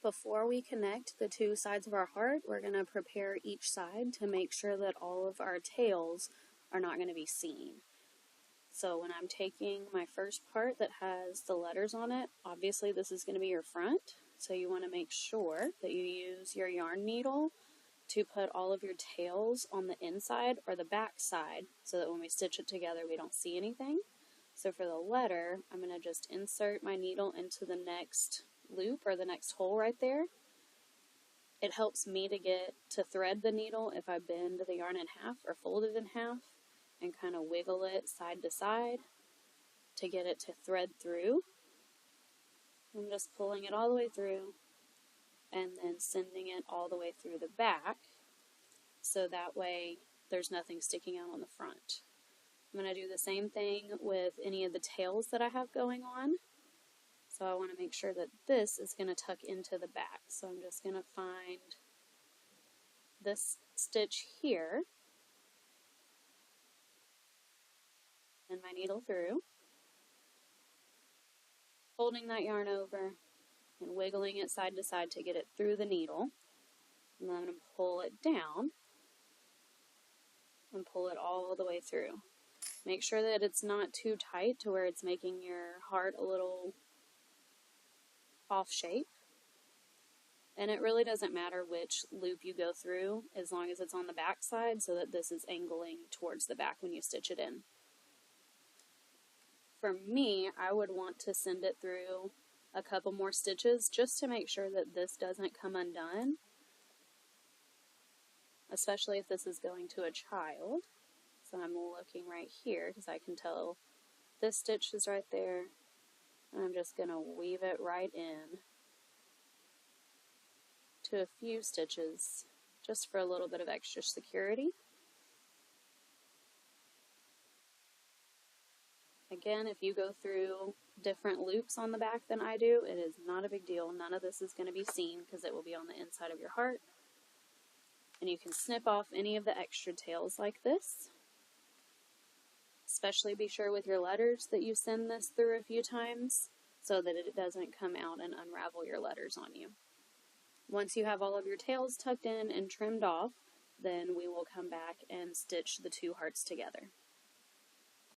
Before we connect the two sides of our heart, we're going to prepare each side to make sure that all of our tails are not going to be seen. So when I'm taking my first part that has the letters on it, obviously this is going to be your front. So you want to make sure that you use your yarn needle to put all of your tails on the inside or the back side so that when we stitch it together we don't see anything. So for the letter, I'm going to just insert my needle into the next loop or the next hole right there. It helps me to thread the needle if I bend the yarn in half or fold it in half and kind of wiggle it side to side to get it to thread through. I'm just pulling it all the way through and then sending it all the way through the back so that way there's nothing sticking out on the front. I'm going to do the same thing with any of the tails that I have going on. So I want to make sure that this is going to tuck into the back. So I'm just going to find this stitch here and my needle through, folding that yarn over and wiggling it side to side to get it through the needle. And then I'm going to pull it down and pull it all the way through. Make sure that it's not too tight to where it's making your heart a little off shape. And it really doesn't matter which loop you go through as long as it's on the back side so that this is angling towards the back when you stitch it in. For me, I would want to send it through a couple more stitches just to make sure that this doesn't come undone, especially if this is going to a child. So I'm looking right here because I can tell this stitch is right there. And I'm just going to weave it right in to a few stitches just for a little bit of extra security. Again, if you go through different loops on the back than I do, it is not a big deal. None of this is going to be seen because it will be on the inside of your heart. And you can snip off any of the extra tails like this. Especially be sure with your letters that you send this through a few times so that it doesn't come out and unravel your letters on you. Once you have all of your tails tucked in and trimmed off, then we will come back and stitch the two hearts together.